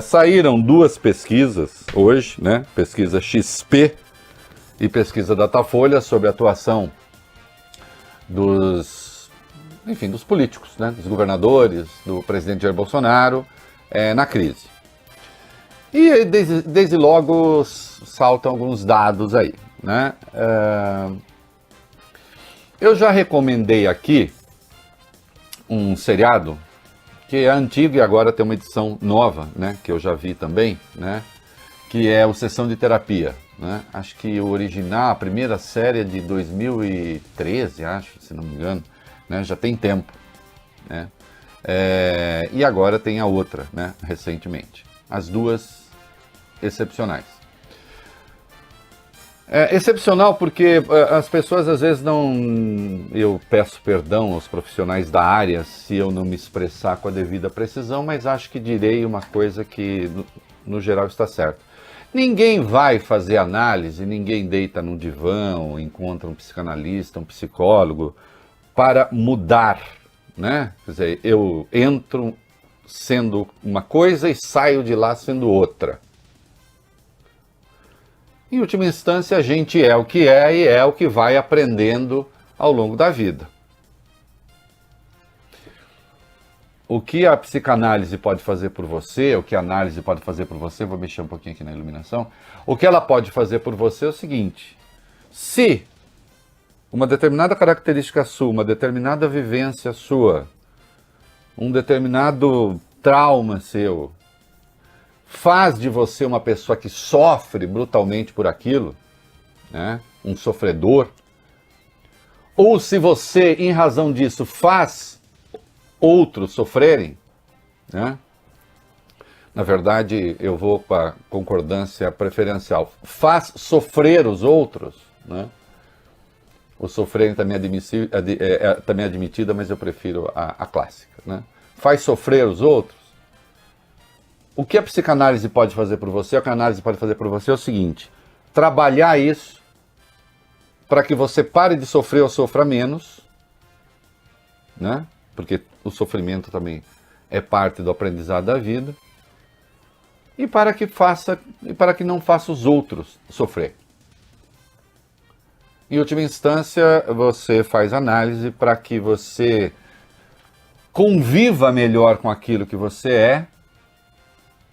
Saíram duas pesquisas hoje, né? Pesquisa XP e pesquisa Datafolha sobre a atuação dos políticos, né? Dos governadores, do presidente Jair Bolsonaro na crise. E desde logo saltam alguns dados aí, né? Eu já recomendei aqui um seriado que é antigo e agora tem uma edição nova, né, que eu já vi também, né, que é o Sessão de Terapia, né? Acho que o original, a primeira série é de 2013, acho, se não me engano, né, já tem tempo, né, e agora tem a outra, né, recentemente. As duas excepcionais. Excepcional porque as pessoas às vezes não... Eu peço perdão aos profissionais da área se eu não me expressar com a devida precisão, mas acho que direi uma coisa que no geral está certo. Ninguém vai fazer análise, ninguém deita num divã ou encontra um psicanalista, um psicólogo para mudar, né? Quer dizer, eu entro sendo uma coisa e saio de lá sendo outra. Em última instância, a gente é o que é e é o que vai aprendendo ao longo da vida. O que a psicanálise pode fazer por você, o que a análise pode fazer por você, vou mexer um pouquinho aqui na iluminação, o que ela pode fazer por você é o seguinte: se uma determinada característica sua, uma determinada vivência sua, um determinado trauma seu, faz de você uma pessoa que sofre brutalmente por aquilo, né? Um sofredor, ou se você, em razão disso, faz outros sofrerem, né? Na verdade, eu vou com a concordância preferencial, faz sofrer os outros, né? O sofrer também é admitida, mas eu prefiro a clássica, né? Faz sofrer os outros. O que a psicanálise pode fazer por você, o que a análise pode fazer por você é o seguinte: trabalhar isso para que você pare de sofrer ou sofra menos, né? Porque o sofrimento também é parte do aprendizado da vida, e para que não faça os outros sofrer. Em última instância, você faz análise para que você conviva melhor com aquilo que você é,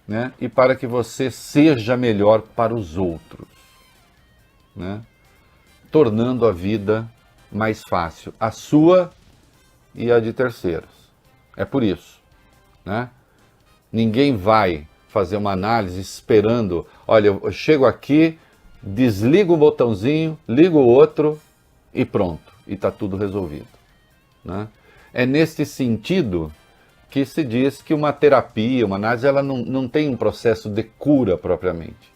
né? E para que você seja melhor para os outros, né? Tornando a vida mais fácil, a sua e a de terceiros. É por isso, né? Ninguém vai fazer uma análise esperando, olha, eu chego aqui, desligo um botãozinho, ligo o outro e pronto, e está tudo resolvido, né? É nesse sentido que se diz que uma terapia, uma análise, ela não tem um processo de cura propriamente.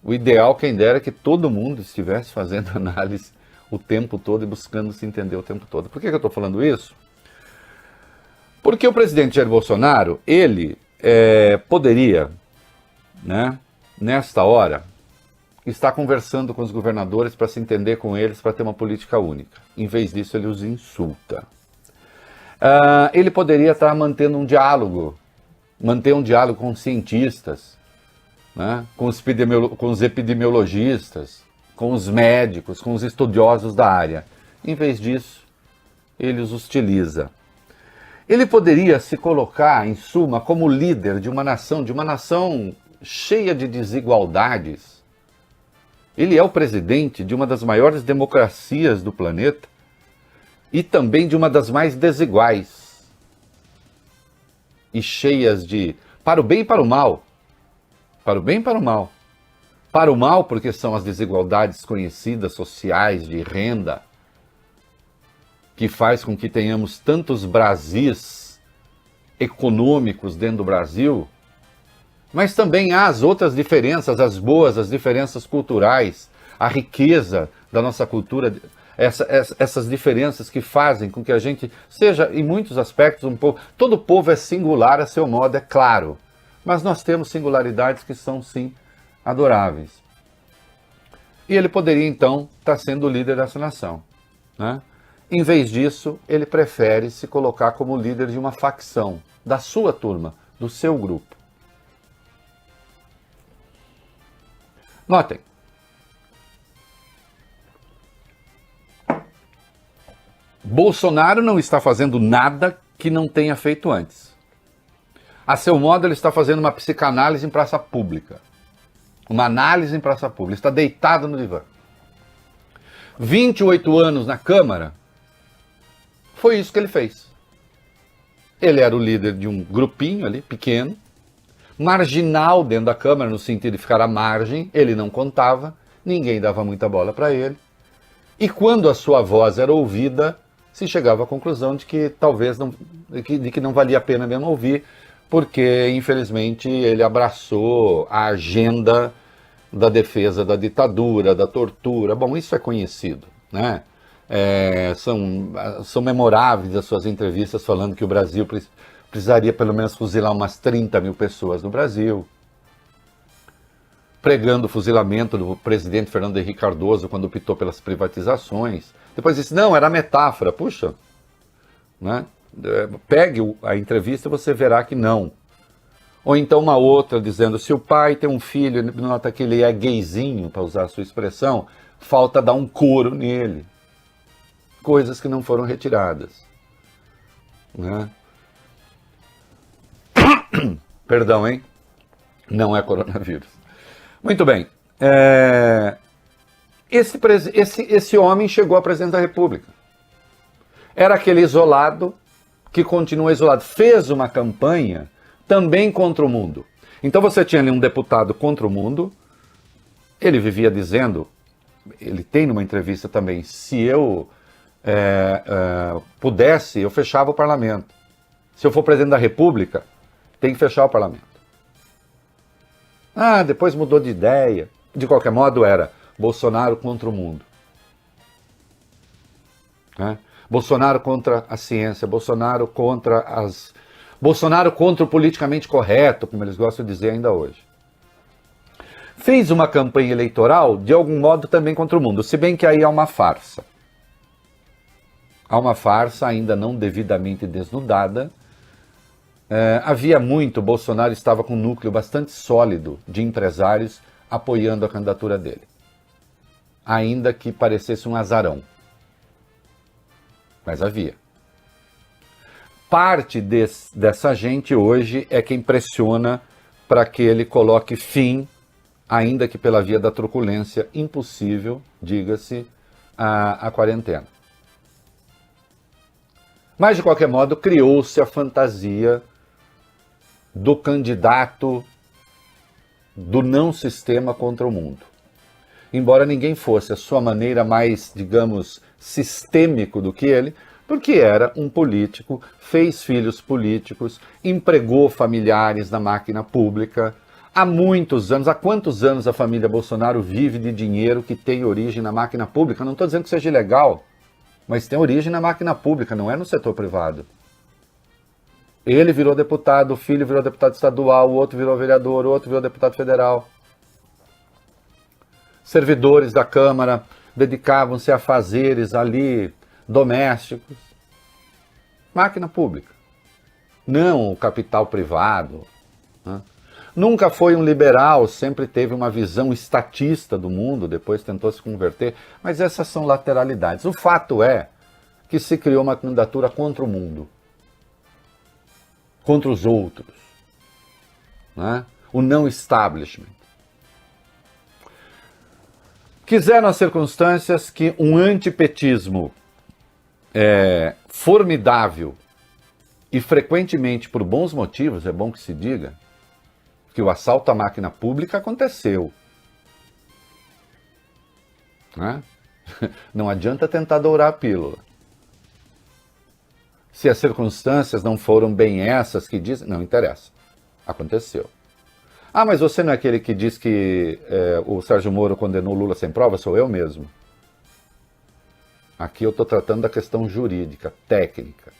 O ideal, quem dera, é que todo mundo estivesse fazendo análise o tempo todo e buscando se entender o tempo todo. Por que eu estou falando isso? Porque o presidente Jair Bolsonaro, ele poderia, né, nesta hora, estar conversando com os governadores para se entender com eles, para ter uma política única. Em vez disso, ele os insulta. Ele poderia estar mantendo um diálogo com os cientistas, né? com os epidemiologistas, com os médicos, com os estudiosos da área. Em vez disso, ele os hostiliza. Ele poderia se colocar, em suma, como líder de uma nação cheia de desigualdades. Ele é o presidente de uma das maiores democracias do planeta, e também de uma das mais desiguais e cheias de... para o bem e para o mal. Para o bem e para o mal. Para o mal, porque são as desigualdades conhecidas, sociais, de renda, que faz com que tenhamos tantos Brasis econômicos dentro do Brasil, mas também há as outras diferenças, as boas, as diferenças culturais, a riqueza da nossa cultura, essas diferenças que fazem com que a gente seja, em muitos aspectos, um povo... Todo povo é singular a seu modo, é claro. Mas nós temos singularidades que são, sim, adoráveis. E ele poderia, então, estar sendo o líder dessa nação, né? Em vez disso, ele prefere se colocar como líder de uma facção, da sua turma, do seu grupo. Notem. Bolsonaro não está fazendo nada que não tenha feito antes. A seu modo, ele está fazendo uma psicanálise em praça pública. Uma análise em praça pública. Ele está deitado no divã. 28 anos na Câmara, foi isso que ele fez. Ele era o líder de um grupinho ali, pequeno, marginal dentro da Câmara, no sentido de ficar à margem, ele não contava, ninguém dava muita bola para ele. E quando a sua voz era ouvida, se chegava à conclusão de que talvez não, de que não valia a pena mesmo ouvir, porque, infelizmente, ele abraçou a agenda da defesa da ditadura, da tortura. Bom, isso é conhecido, né? São memoráveis as suas entrevistas falando que o Brasil precisaria pelo menos fuzilar umas 30 mil pessoas no Brasil. Pregando o fuzilamento do presidente Fernando Henrique Cardoso quando optou pelas privatizações. Depois disse, não, era metáfora. Puxa, né? Pegue a entrevista e você verá que não. Ou então uma outra dizendo, se o pai tem um filho e nota que ele é gayzinho, para usar a sua expressão, falta dar um couro nele. Coisas que não foram retiradas. Né? Perdão, hein? Não é coronavírus. Muito bem. Esse homem chegou a presidente da República. Era aquele isolado que continua isolado. Fez uma campanha também contra o mundo. Então você tinha ali um deputado contra o mundo. Ele vivia dizendo, ele tem numa entrevista também, se eu pudesse, eu fechava o parlamento. Se eu for presidente da República, tem que fechar o parlamento. Ah, depois mudou de ideia. De qualquer modo, era Bolsonaro contra o mundo. Né? Bolsonaro contra a ciência, Bolsonaro contra o politicamente correto, como eles gostam de dizer ainda hoje. Fez uma campanha eleitoral, de algum modo, também contra o mundo, se bem que aí há uma farsa. Há uma farsa ainda não devidamente desnudada. Havia muito, Bolsonaro estava com um núcleo bastante sólido de empresários apoiando a candidatura dele. Ainda que parecesse um azarão. Mas havia. Parte dessa gente hoje é quem pressiona para que ele coloque fim, ainda que pela via da truculência, impossível, diga-se, à quarentena. Mas, de qualquer modo, criou-se a fantasia do candidato do não sistema contra o mundo. Embora ninguém fosse a sua maneira mais, digamos, sistêmico do que ele, porque era um político, fez filhos políticos, empregou familiares na máquina pública. Há muitos anos, há quantos anos a família Bolsonaro vive de dinheiro que tem origem na máquina pública? Não estou dizendo que seja ilegal, mas tem origem na máquina pública, não é no setor privado. Ele virou deputado, o filho virou deputado estadual, o outro virou vereador, o outro virou deputado federal. Servidores da Câmara dedicavam-se a fazeres ali domésticos. Máquina pública. Não o capital privado. Né? Nunca foi um liberal, sempre teve uma visão estatista do mundo, depois tentou se converter, mas essas são lateralidades. O fato é que se criou uma candidatura contra o mundo. Contra os outros. Né? O não establishment. Quiseram as circunstâncias que um antipetismo formidável e frequentemente por bons motivos, é bom que se diga, que o assalto à máquina pública aconteceu. Né? Não adianta tentar dourar a pílula. Se as circunstâncias não foram bem essas que dizem, não interessa. Aconteceu. Ah, mas você não é aquele que diz que o Sérgio Moro condenou Lula sem prova? Sou eu mesmo. Aqui eu estou tratando da questão jurídica, técnica.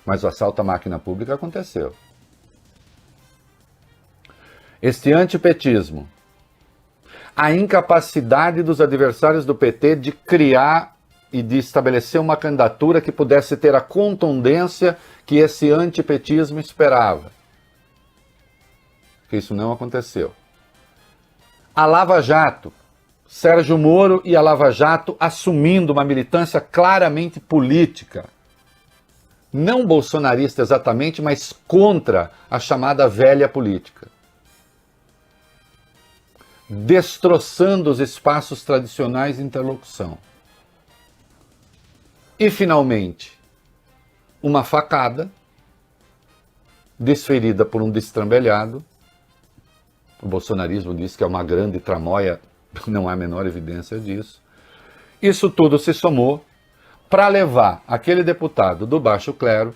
Mas o assalto à máquina pública aconteceu. Este antipetismo, a incapacidade dos adversários do PT de criar e de estabelecer uma candidatura que pudesse ter a contundência que esse antipetismo esperava. Que isso não aconteceu. A Lava Jato, Sérgio Moro e a Lava Jato assumindo uma militância claramente política. Não bolsonarista exatamente, mas contra a chamada velha política. Destroçando os espaços tradicionais de interlocução. E, finalmente, uma facada desferida por um destrambelhado. O bolsonarismo diz que é uma grande tramóia, não há a menor evidência disso. Isso tudo se somou para levar aquele deputado do baixo clero,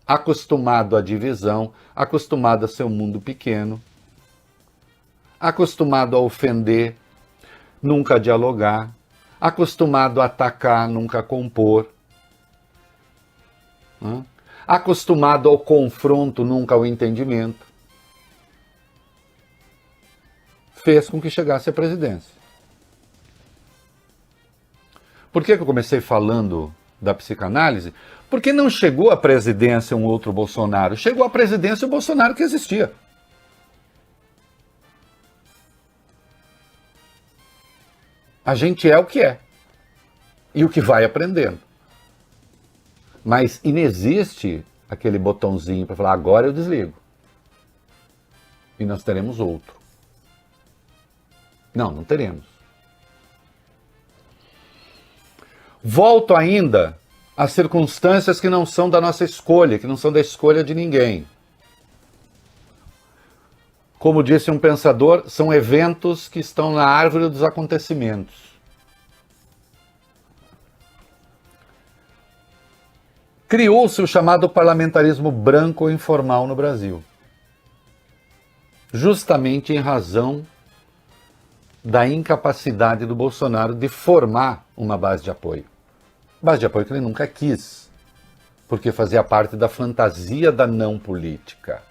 acostumado à divisão, acostumado a seu mundo pequeno, acostumado a ofender, nunca a dialogar, acostumado a atacar, nunca a compor, acostumado ao confronto, nunca ao entendimento, fez com que chegasse à presidência. Por que eu comecei falando da psicanálise? Porque não chegou à presidência um outro Bolsonaro, chegou à presidência o Bolsonaro que existia. A gente é o que é e o que vai aprendendo. Mas inexiste aquele botãozinho para falar, agora eu desligo. E nós teremos outro. Não, não teremos. Volto ainda às circunstâncias que não são da nossa escolha, que não são da escolha de ninguém. Como disse um pensador, são eventos que estão na árvore dos acontecimentos. Criou-se o chamado parlamentarismo branco informal no Brasil. Justamente em razão da incapacidade do Bolsonaro de formar uma base de apoio. Base de apoio que ele nunca quis, porque fazia parte da fantasia da não política.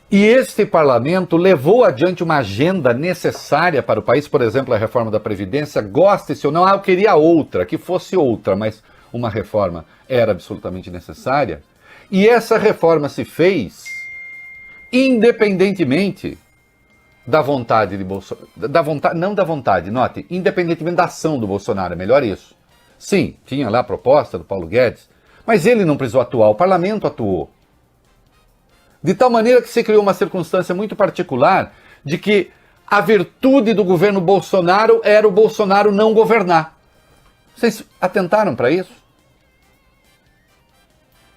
E este parlamento levou adiante uma agenda necessária para o país, por exemplo, a reforma da Previdência, goste-se ou não, eu queria outra, que fosse outra, mas uma reforma era absolutamente necessária. E essa reforma se fez independentemente da vontade de Bolsonaro, note, independentemente da ação do Bolsonaro, é melhor isso. Sim, tinha lá a proposta do Paulo Guedes, mas ele não precisou atuar, o parlamento atuou. De tal maneira que se criou uma circunstância muito particular de que a virtude do governo Bolsonaro era o Bolsonaro não governar. Vocês atentaram para isso?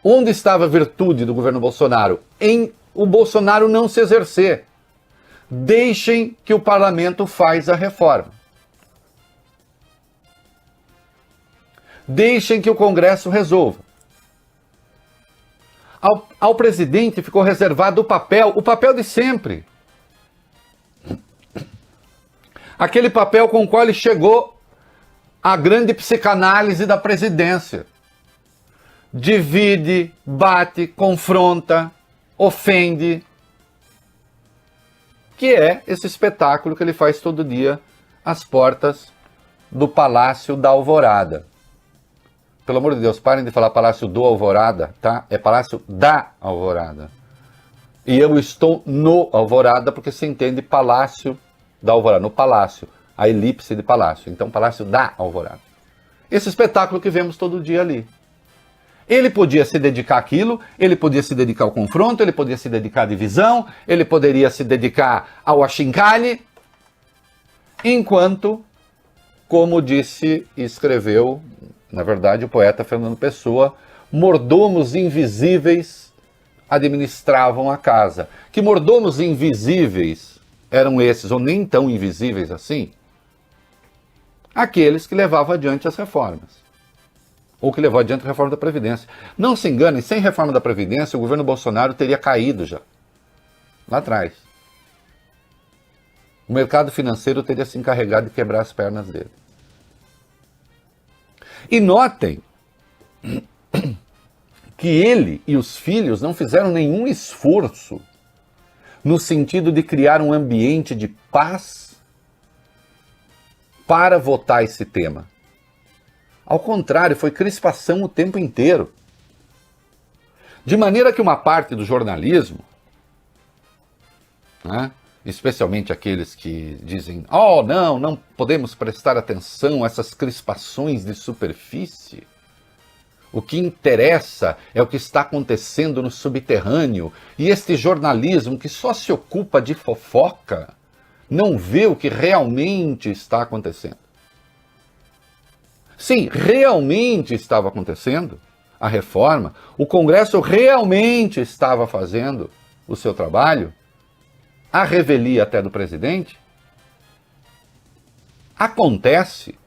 Onde estava a virtude do governo Bolsonaro? Em o Bolsonaro não se exercer. Deixem que o parlamento faz a reforma. Deixem que o Congresso resolva. Ao presidente ficou reservado o papel de sempre. Aquele papel com o qual ele chegou à grande psicanálise da presidência. Divide, bate, confronta, ofende. Que é esse espetáculo que ele faz todo dia às portas do Palácio da Alvorada. Pelo amor de Deus, parem de falar Palácio do Alvorada, tá? É Palácio da Alvorada. E eu estou no Alvorada porque se entende Palácio da Alvorada, no Palácio, a elipse de Palácio. Então, Palácio da Alvorada. Esse espetáculo que vemos todo dia ali. Ele podia se dedicar àquilo, ele podia se dedicar ao confronto, ele podia se dedicar à divisão, ele poderia se dedicar ao achincalhe, enquanto, como disse e escreveu, na verdade, o poeta Fernando Pessoa, mordomos invisíveis administravam a casa. Que mordomos invisíveis eram esses, ou nem tão invisíveis assim? Aqueles que levavam adiante as reformas. Ou que levou adiante a reforma da Previdência. Não se enganem, sem reforma da Previdência, o governo Bolsonaro teria caído já. Lá atrás. O mercado financeiro teria se encarregado de quebrar as pernas dele. E notem que ele e os filhos não fizeram nenhum esforço no sentido de criar um ambiente de paz para votar esse tema. Ao contrário, foi crispação o tempo inteiro. De maneira que uma parte do jornalismo né? Especialmente aqueles que dizem, oh, não podemos prestar atenção a essas crispações de superfície. O que interessa é o que está acontecendo no subterrâneo, e este jornalismo que só se ocupa de fofoca não vê o que realmente está acontecendo. Sim, realmente estava acontecendo a reforma, o Congresso realmente estava fazendo o seu trabalho, a revelia até do presidente. Acontece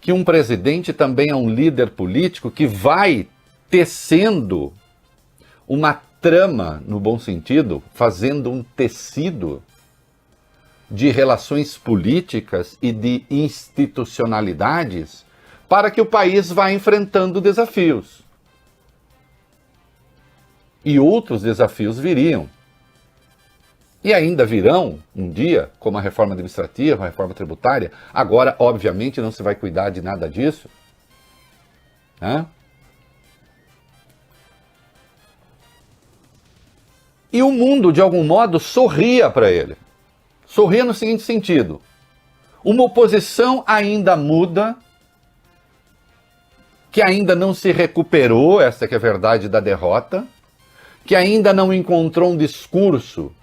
que um presidente também é um líder político que vai tecendo uma trama, no bom sentido, fazendo um tecido de relações políticas e de institucionalidades para que o país vá enfrentando desafios. E outros desafios viriam. E ainda virão um dia, como a reforma administrativa, a reforma tributária. Agora, obviamente, não se vai cuidar de nada disso, né? E o mundo, de algum modo, sorria para ele. Sorria no seguinte sentido: uma oposição ainda muda, que ainda não se recuperou, essa que é a verdade da derrota, que ainda não encontrou um discurso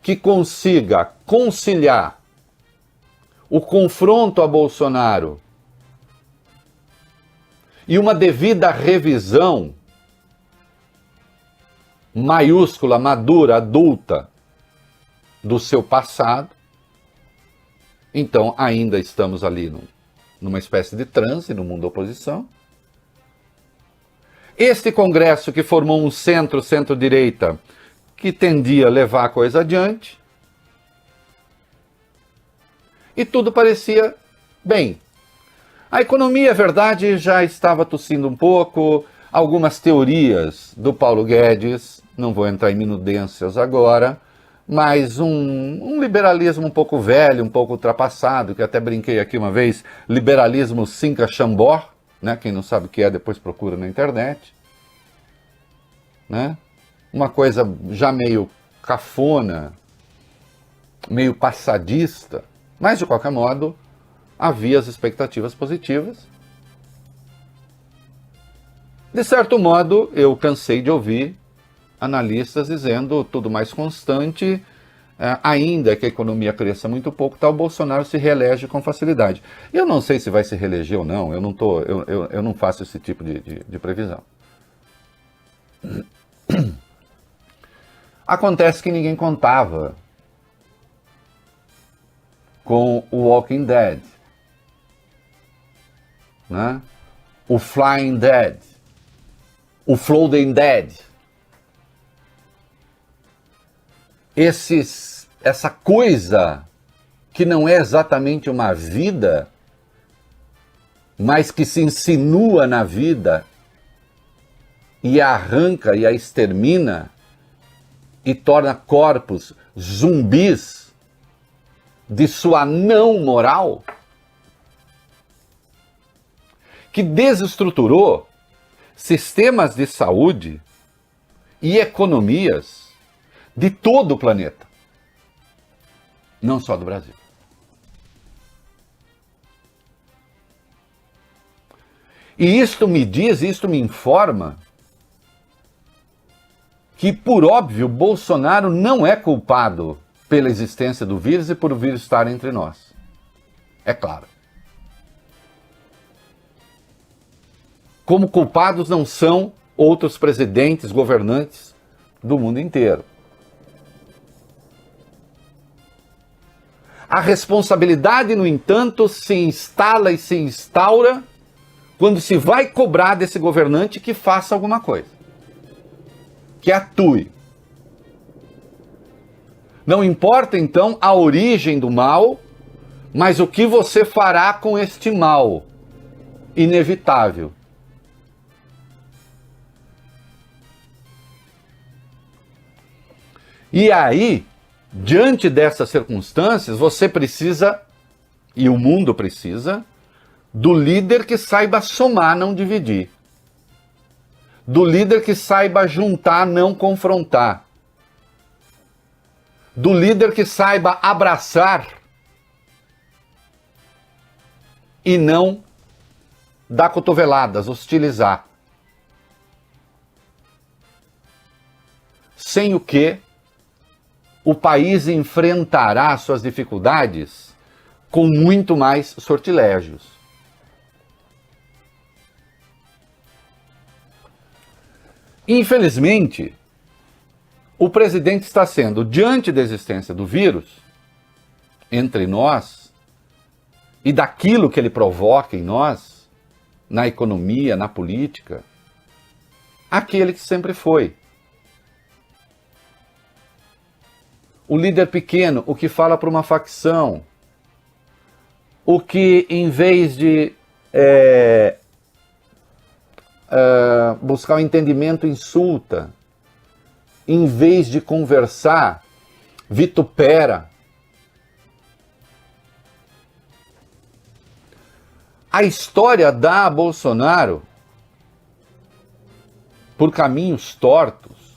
que consiga conciliar o confronto a Bolsonaro e uma devida revisão maiúscula, madura, adulta do seu passado. Então ainda estamos ali numa espécie de transe no mundo da oposição. Este Congresso que formou um centro-direita que tendia a levar a coisa adiante, e tudo parecia bem. A economia, é verdade, já estava tossindo um pouco, algumas teorias do Paulo Guedes, não vou entrar em minudências agora, mas um liberalismo um pouco velho, um pouco ultrapassado, que até brinquei aqui uma vez, liberalismo Cinca Chambord, né? Quem não sabe o que é, depois procura na internet, né? Uma coisa já meio cafona, meio passadista, mas de qualquer modo havia as expectativas positivas. De certo modo, eu cansei de ouvir analistas dizendo tudo mais constante, ainda que a economia cresça muito pouco, tal, Bolsonaro se reelege com facilidade. Eu não sei se vai se reeleger ou não, eu não faço esse tipo de previsão. Acontece que ninguém contava com o Walking Dead, né? O Flying Dead, o Floating Dead. Essa coisa que não é exatamente uma vida, mas que se insinua na vida e a arranca e a extermina e torna corpos zumbis de sua não moral, que desestruturou sistemas de saúde e economias de todo o planeta, não só do Brasil. E isto me diz, isto me informa que, por óbvio, Bolsonaro não é culpado pela existência do vírus e por o vírus estar entre nós. É claro. Como culpados não são outros presidentes, governantes do mundo inteiro. A responsabilidade, no entanto, se instala e se instaura quando se vai cobrar desse governante que faça alguma coisa, que atue. Não importa, então, a origem do mal, mas o que você fará com este mal inevitável. E aí, diante dessas circunstâncias, você precisa, e o mundo precisa, do líder que saiba somar, não dividir. Do líder que saiba juntar, não confrontar. do líder que saiba abraçar e não dar cotoveladas, hostilizar. Sem o que o país enfrentará suas dificuldades com muito mais sortilégios. Infelizmente, o presidente está sendo, diante da existência do vírus, entre nós, e daquilo que ele provoca em nós, na economia, na política, aquele que sempre foi. O líder pequeno, o que fala para uma facção, o que em vez de buscar o entendimento insulta, em vez de conversar, vitupera. A história dá a Bolsonaro por caminhos tortos,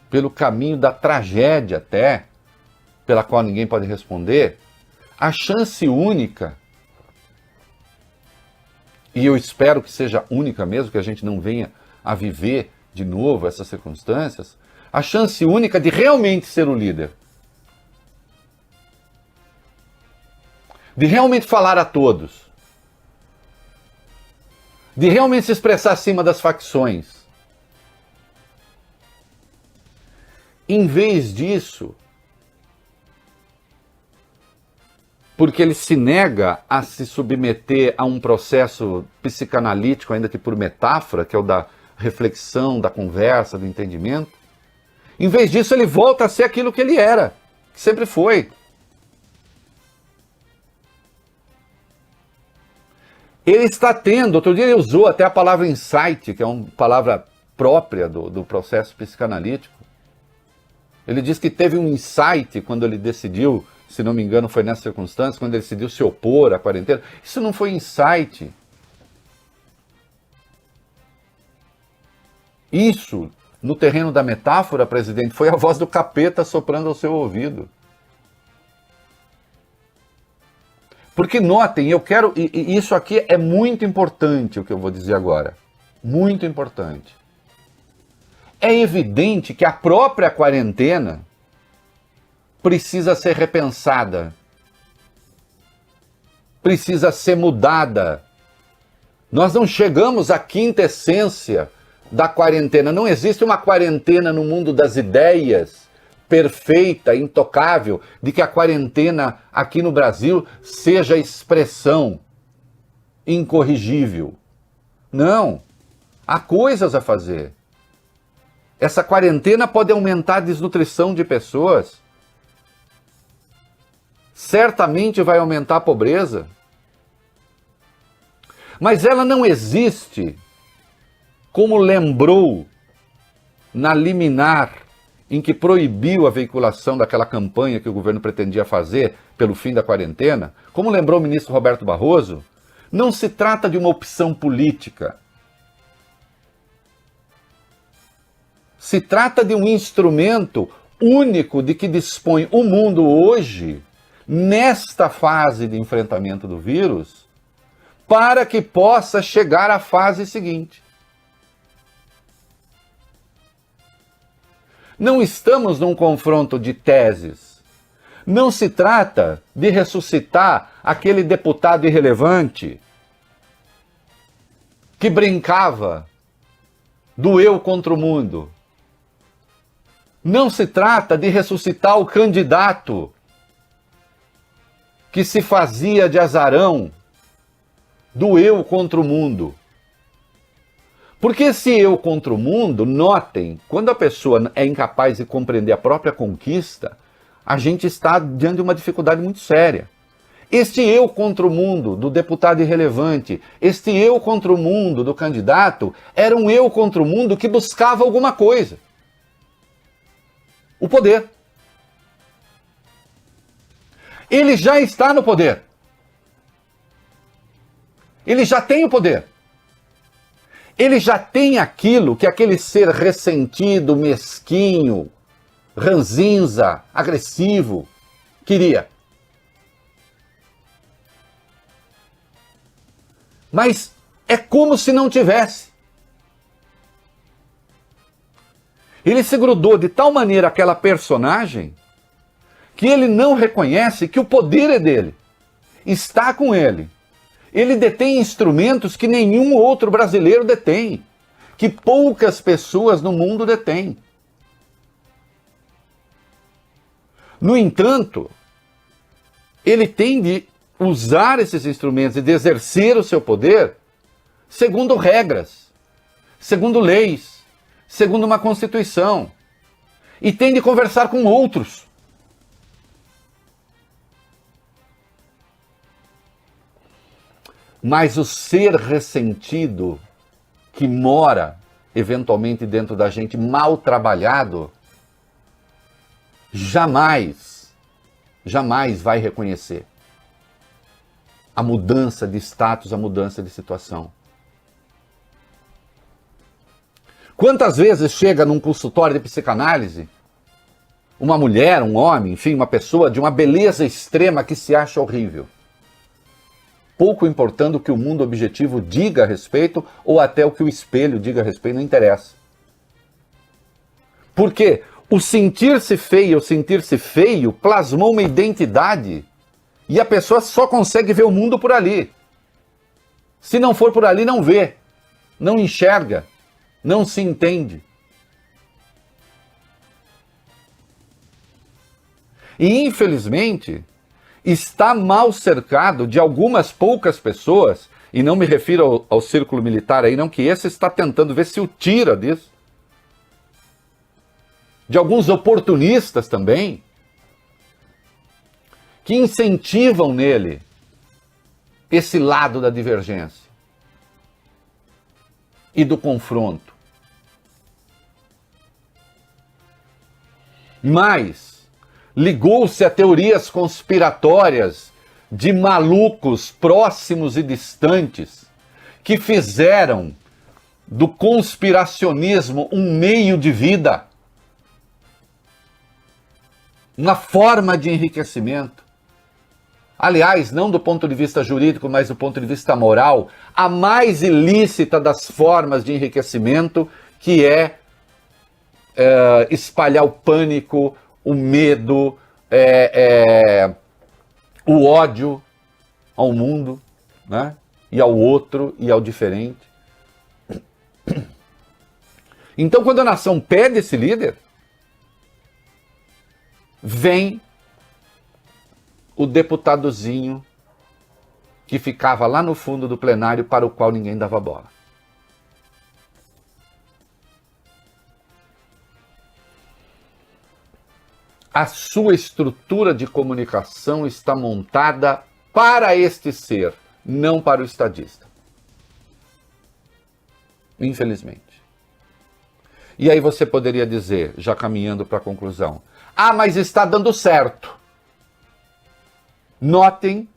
pelo caminho da tragédia até, pela qual ninguém pode responder, a chance única, e eu espero que seja única mesmo, que a gente não venha a viver de novo essas circunstâncias, a chance única de realmente ser o líder. De realmente falar a todos. De realmente se expressar acima das facções. Em vez disso, porque ele se nega a se submeter a um processo psicanalítico, ainda que por metáfora, que é o da reflexão, da conversa, do entendimento. Em vez disso, ele volta a ser aquilo que ele era, que sempre foi. Ele está tendo, outro dia ele usou até a palavra insight, que é uma palavra própria do processo psicanalítico. Ele diz que teve um insight quando ele decidiu, se não me engano foi nessa circunstância, quando ele decidiu se opor à quarentena. Isso não foi insight. Isso, no terreno da metáfora, presidente, foi a voz do capeta soprando ao seu ouvido. Porque notem, e isso aqui é muito importante o que eu vou dizer agora. Muito importante. É evidente que a própria quarentena precisa ser repensada. Precisa ser mudada. Nós não chegamos à quinta essência da quarentena. Não existe uma quarentena no mundo das ideias perfeita, intocável, de que a quarentena aqui no Brasil seja expressão incorrigível. Não. Há coisas a fazer. Essa quarentena pode aumentar a desnutrição de pessoas. Certamente vai aumentar a pobreza. Mas ela não existe, como lembrou na liminar em que proibiu a veiculação daquela campanha que o governo pretendia fazer pelo fim da quarentena, como lembrou o ministro Roberto Barroso, não se trata de uma opção política. Se trata de um instrumento único de que dispõe o mundo hoje, nesta fase de enfrentamento do vírus, para que possa chegar à fase seguinte. Não estamos num confronto de teses. Não se trata de ressuscitar aquele deputado irrelevante que brincava do eu contra o mundo. Não se trata de ressuscitar o candidato que se fazia de azarão do eu contra o mundo. Porque esse eu contra o mundo, notem, quando a pessoa é incapaz de compreender a própria conquista, a gente está diante de uma dificuldade muito séria. Este eu contra o mundo do deputado irrelevante, este eu contra o mundo do candidato, era um eu contra o mundo que buscava alguma coisa. O poder. Ele já está no poder. Ele já tem o poder. Ele já tem aquilo que aquele ser ressentido, mesquinho, ranzinza, agressivo. Queria. Mas é como se não tivesse. Ele se grudou de tal maneira àquela personagem que ele não reconhece que o poder é dele. Está com ele. Ele detém instrumentos que nenhum outro brasileiro detém, que poucas pessoas no mundo detêm. No entanto, ele tem de usar esses instrumentos e de exercer o seu poder segundo regras, segundo leis, segundo uma constituição, e tem de conversar com outros. Mas o ser ressentido que mora eventualmente dentro da gente, mal trabalhado, jamais vai reconhecer a mudança de status, a mudança de situação. Quantas vezes chega num consultório de psicanálise uma mulher, um homem, enfim, uma pessoa de uma beleza extrema que se acha horrível, pouco importando o que o mundo objetivo diga a respeito ou até o que o espelho diga a respeito, não interessa. Porque o sentir-se feio plasmou uma identidade e a pessoa só consegue ver o mundo por ali. Se não for por ali, não vê, não enxerga, não se entende. E infelizmente está mal cercado de algumas poucas pessoas, e não me refiro ao círculo militar aí, não, que esse está tentando ver se o tira disso, de alguns oportunistas também, que incentivam nele esse lado da divergência e do confronto. Mas ligou-se a teorias conspiratórias de malucos próximos e distantes que fizeram do conspiracionismo um meio de vida, uma forma de enriquecimento. Aliás, não do ponto de vista jurídico, mas do ponto de vista moral, a mais ilícita das formas de enriquecimento, que é espalhar o pânico, o medo, o ódio ao mundo, né? E ao outro e ao diferente. Então, quando a nação pede esse líder, vem o deputadozinho que ficava lá no fundo do plenário para o qual ninguém dava bola. A sua estrutura de comunicação está montada para este ser, não para o estadista. Infelizmente. E aí você poderia dizer, já caminhando para a conclusão, mas está dando certo. Notem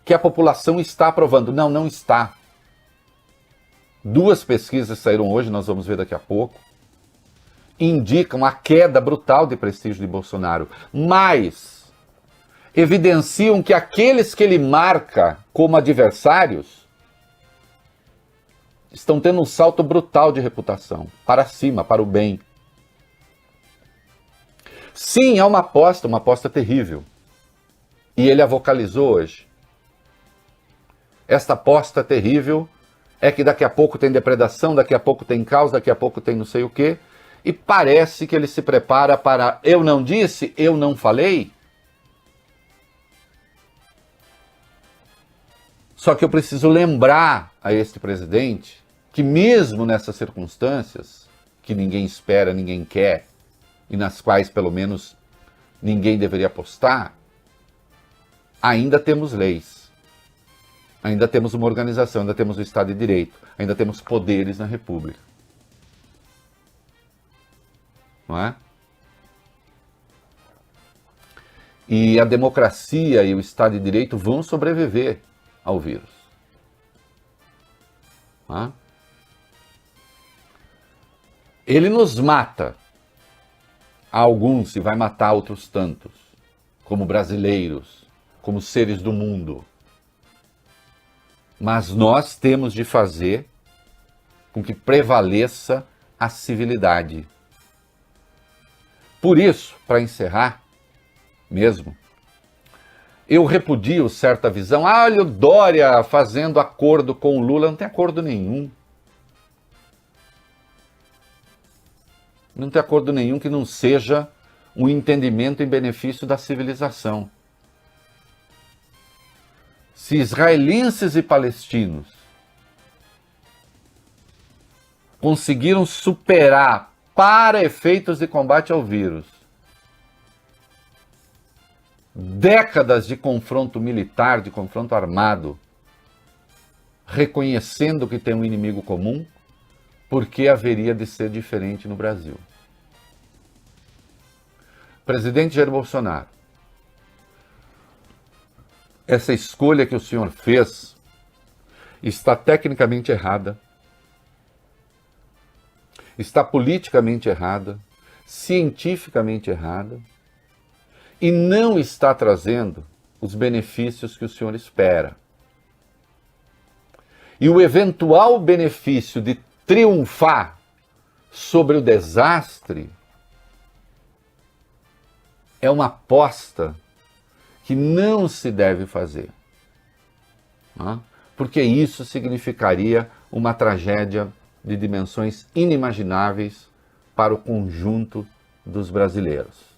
que a população está aprovando. Não, não está. 2 pesquisas saíram hoje, nós vamos ver daqui a pouco, indicam a queda brutal de prestígio de Bolsonaro, mas evidenciam que aqueles que ele marca como adversários estão tendo um salto brutal de reputação, para cima, para o bem. Sim, é uma aposta terrível. E ele a vocalizou hoje. Esta aposta terrível é que daqui a pouco tem depredação, daqui a pouco tem caos, daqui a pouco tem não sei o quê, e parece que ele se prepara para eu não disse, eu não falei. Só que eu preciso lembrar a este presidente que mesmo nessas circunstâncias, que ninguém espera, ninguém quer, e nas quais pelo menos ninguém deveria apostar, ainda temos leis, ainda temos uma organização, ainda temos o Estado de Direito, ainda temos poderes na República. Não é? E a democracia e o Estado de Direito vão sobreviver ao vírus. Não é? Ele nos mata a alguns e vai matar outros tantos, como brasileiros, como seres do mundo. Mas nós temos de fazer com que prevaleça a civilidade. Por isso, para encerrar mesmo, eu repudio certa visão. Olha o Dória fazendo acordo com o Lula. Não tem acordo nenhum. Não tem acordo nenhum que não seja um entendimento em benefício da civilização. Se israelenses e palestinos conseguiram superar, para efeitos de combate ao vírus, décadas de confronto militar, de confronto armado, reconhecendo que tem um inimigo comum, por que haveria de ser diferente no Brasil? Presidente Jair Bolsonaro, essa escolha que o senhor fez está tecnicamente errada, está politicamente errada, cientificamente errada, e não está trazendo os benefícios que o senhor espera. E o eventual benefício de triunfar sobre o desastre é uma aposta que não se deve fazer, porque isso significaria uma tragédia de dimensões inimagináveis para o conjunto dos brasileiros.